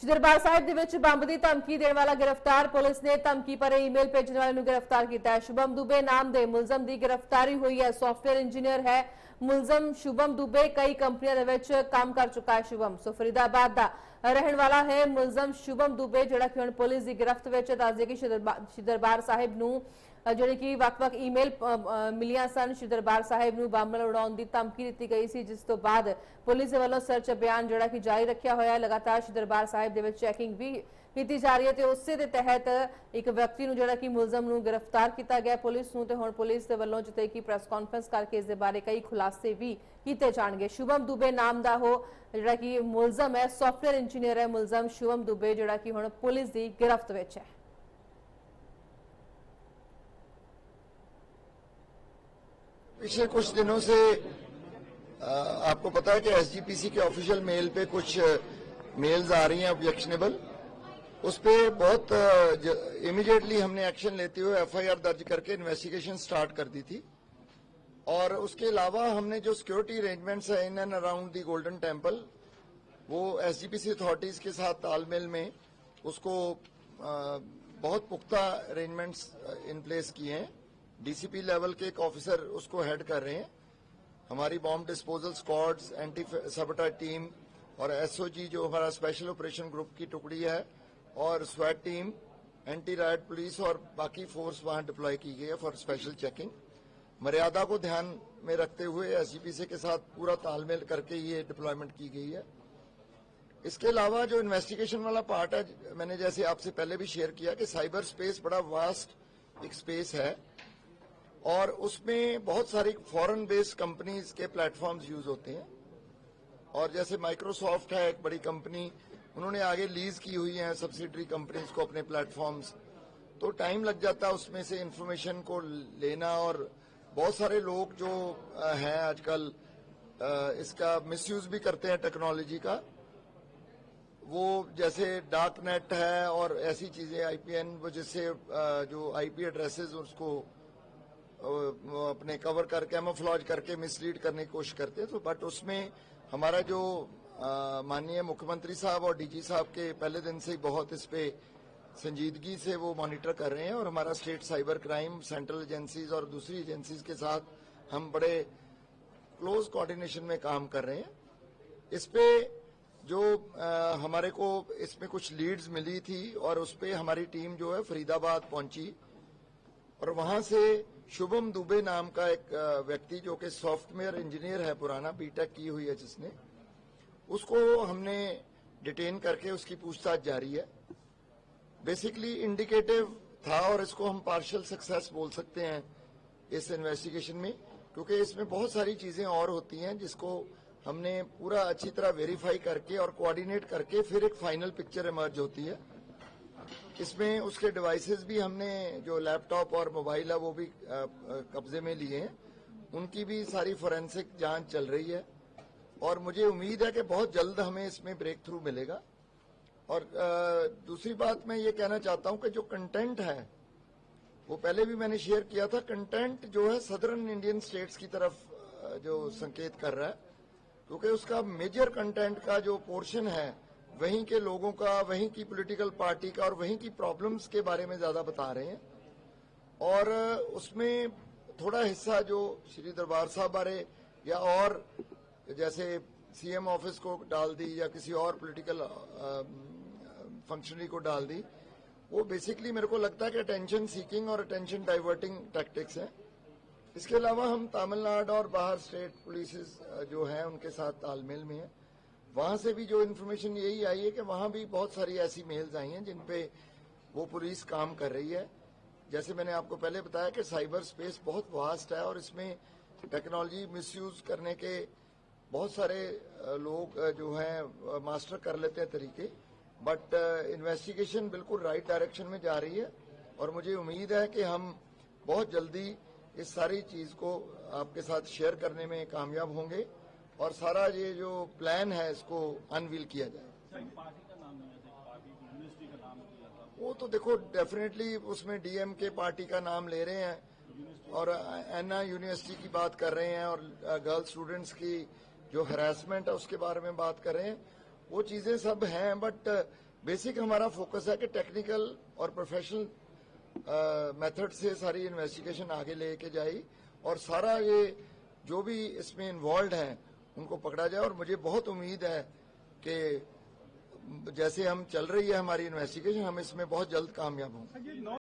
दरबार साहिब ਦੇ ਵਿੱਚ ਬੰਬ ਦੀ ਧਮਕੀ ਦੇਣ ਵਾਲਾ गिरफ्तार। पुलिस ने धमकी पर ईमेल भेजने वाले ਨੂੰ गिरफ्तार किया है। शुभम दुबे नाम ਦੇ मुलजम की गिरफ्तारी हुई है। सॉफ्टवेयर इंजीनियर है मुलजम शुभम दुबे। कई कंपनियों ਦੇ ਵਿੱਚ काम कर चुका है शुभम। सो फरीदाबाद ਦਾ रहने वाला है मुलजम शुभम दुबे, ਜਿਹੜਾ ਕਿ ਹੁਣ पुलिस की गिरफ्त ਵਿੱਚ ਦੱਸ ਦੇ कि दरबार साहिब ਨੂੰ ਜਿਹੜੇ ਕਿ ਵੱਖ-ਵੱਖ ईमेल ਮਿਲੀਆਂ ਸਨ। श्री दरबार साहिब ਨੂੰ ਬੰਬ ਉਡਾਉਣ ਦੀ ਧਮਕੀ ਦਿੱਤੀ ਗਈ ਸੀ, ਜਿਸ ਤੋਂ ਬਾਅਦ पुलिस ਦੇ ਵੱਲੋਂ ਸਰਚ ਅਭਿਆਨ ਜਿਹੜਾ ਕਿ ਜਾਰੀ ਰੱਖਿਆ ਹੋਇਆ ਹੈ। लगातार श्री दरबार साहिब ਦੇ ਵਿੱਚ ਚੈਕਿੰਗ भी ਕੀਤੀ ਜਾ ਰਹੀ ਹੈ ਤੇ ਉਸੇ ਦੇ ਤਹਿਤ ਇੱਕ ਵਿਅਕਤੀ ਨੂੰ ਜਿਹੜਾ ਕਿ ਮੁਲਜ਼ਮ ਨੂੰ ਗ੍ਰਿਫਤਾਰ ਕੀਤਾ ਗਿਆ ਪੁਲਿਸ ਨੂੰ। ਤੇ ਹੁਣ ਪੁਲਿਸ ਦੇ ਵੱਲੋਂ ਜਿੱਥੇ ਕਿ ਪ੍ਰੈਸ ਕਾਨਫਰੰਸ ਕਰਕੇ ਇਸ ਦੇ ਬਾਰੇ ਕਈ ਖੁਲਾਸੇ ਵੀ ਕੀਤੇ ਜਾਣਗੇ। शुभम दुबे नाम ਦਾ ਉਹ ਜਿਹੜਾ ਕਿ ਮੁਲਜ਼ਮ ਹੈ, ਸੌਫਟਵੇਅਰ ਇੰਜੀਨੀਅਰ ਹੈ ਮੁਲਜ਼ਮ शुभम दुबे, ਜਿਹੜਾ ਕਿ ਹੁਣ ਪੁਲਿਸ ਦੀ गिरफ्त ਵਿੱਚ ਹੈ। पिछले कुछ दिनों से आपको पता है कि एसजीपीसी के ऑफिशियल मेल पे कुछ मेल्स आ रही हैं ऑब्जेक्शनेबल। उस पे बहुत इमीडिएटली हमने एक्शन लेते हुए एफआईआर दर्ज करके इन्वेस्टिगेशन स्टार्ट कर दी थी। और उसके अलावा हमने जो सिक्योरिटी अरेंजमेंट्स है in and around the golden temple, वो एसजीपीसी अथॉरिटीज के साथ तालमेल में उसको बहुत पुख्ता अरेंजमेंट्स इन प्लेस किए हैं। डीसीपी लेवल के एक ऑफिसर उसको हेड कर रहे हैं। हमारी bomb disposal squads, anti sabotage team और एसओजी जो हमारा स्पेशल ऑपरेशन ग्रुप की टुकड़ी है और स्वैट टीम, एंटी राइट पुलिस और बाकी फोर्स वहां डिप्लॉय की गई है फॉर स्पेशल चेकिंग। मर्यादा को ध्यान में रखते हुए एसजीपीसी के साथ पूरा तालमेल करके ये डिप्लॉयमेंट की गई है। इसके अलावा जो इन्वेस्टिगेशन वाला पार्ट है, मैंने जैसे आपसे पहले भी शेयर किया कि साइबर स्पेस बड़ा वास्ट एक स्पेस है और उसमें बहुत सारी फॉरेन बेस्ड कंपनीज के प्लेटफॉर्म्स यूज होते हैं। और जैसे माइक्रोसॉफ्ट है एक बड़ी कंपनी, उन्होंने आगे लीज की हुई है सब्सिडरी कंपनीज को अपने प्लेटफॉर्म्स, तो टाइम लग जाता है उसमें से इंफॉर्मेशन को लेना। और बहुत सारे लोग जो हैं आजकल इसका मिसयूज भी करते हैं टेक्नोलॉजी का। वो जैसे डार्क नेट है और ऐसी चीजें आईपीएन, वो जिससे जो आईपी एड्रेसेस उसको अपने कवर कर कैमोफ्लॉज करके मिसलीड करने की कोशिश करते हैं। तो बट उसमें हमारा जो माननीय मुख्यमंत्री साहब और डीजी साहब के पहले दिन से ही बहुत इस पे संजीदगी से वो मॉनिटर कर रहे हैं। और हमारा state cyber crime, central agencies और दूसरी एजेंसीज के साथ हम बड़े क्लोज कोऑर्डिनेशन में काम कर रहे हैं। इस पे जो हमारे को इसमें कुछ लीड्स मिली थी और उस पे हमारी टीम जो है फरीदाबाद पहुंची और वहां से शुभम दुबे नाम का एक व्यक्ति जो कि सॉफ्टवेयर इंजीनियर है, पुराना बीटेक की हुई है जिसने, उसको हमने डिटेन करके उसकी पूछताछ जारी है। बेसिकली इंडिकेटिव था और इसको हम पार्शियल सक्सेस बोल सकते हैं इस इन्वेस्टिगेशन में, क्योंकि इसमें बहुत सारी चीजें और होती हैं जिसको हमने पूरा अच्छी तरह वेरीफाई करके और कोऑर्डिनेट करके फिर एक फाइनल पिक्चर इमर्ज होती है। इसमें उसके डिवाइसेस भी हमने जो लैपटॉप और मोबाइल है वो भी कब्जे में लिए हैं, उनकी भी सारी फोरेंसिक जांच चल रही है। और मुझे उम्मीद है कि बहुत जल्द हमें इसमें ब्रेक थ्रू मिलेगा। और दूसरी बात मैं ये कहना चाहता हूं कि जो कंटेंट है वो पहले भी मैंने शेयर किया था, कंटेंट जो है सदर्न इंडियन स्टेट्स की तरफ जो संकेत कर रहा है, क्योंकि उसका मेजर कंटेंट का जो पोर्शन है वहीं के लोगों का, वहीं की पॉलिटिकल पार्टी का और वहीं की प्रॉब्लम्स के बारे में ज्यादा बता रहे हैं। और उसमें थोड़ा हिस्सा जो श्री दरबार साहब बारे या और जैसे सीएम ऑफिस को डाल दी या किसी और पॉलिटिकल फंक्शनरी को डाल दी, वो बेसिकली मेरे को लगता है कि अटेंशन सीकिंग और अटेंशन डाइवर्टिंग टैक्टिक्स हैं। इसके अलावा हम तमिलनाडु और बाहर स्टेट पुलिस जो हैं उनके साथ तालमेल में है। वहां से भी जो इन्फॉर्मेशन यही आई है कि वहां भी बहुत सारी ऐसी मेल्स आई हैं जिन पे वो पुलिस काम कर रही है। जैसे मैंने आपको पहले बताया कि साइबर स्पेस बहुत वास्ट है और इसमें टेक्नोलॉजी मिसयूज करने के बहुत सारे लोग जो हैं मास्टर कर लेते हैं तरीके। बट इन्वेस्टिगेशन बिल्कुल राइट डायरेक्शन में जा रही है और मुझे उम्मीद है कि हम बहुत जल्दी इस सारी चीज को आपके साथ शेयर करने में कामयाब होंगे और सारा ये जो प्लान है इसको अनवील किया जाए। वो तो देखो डेफिनेटली उसमें डीएम के पार्टी का नाम ले रहे हैं और एना यूनिवर्सिटी की बात कर रहे हैं और गर्ल्स स्टूडेंट्स की जो हरासमेंट है उसके बारे में बात कर रहे हैं। वो चीजें सब हैं, बट बेसिक हमारा फोकस है कि टेक्निकल और प्रोफेशनल मेथड से सारी इन्वेस्टिगेशन आगे लेके जाए और सारा ये जो भी इसमें इन्वॉल्व हैं उनको पकड़ा जाए। और मुझे बहुत उम्मीद है कि जैसे हम चल रही है हमारी इन्वेस्टिगेशन, हम इसमें बहुत जल्द कामयाब होंगे।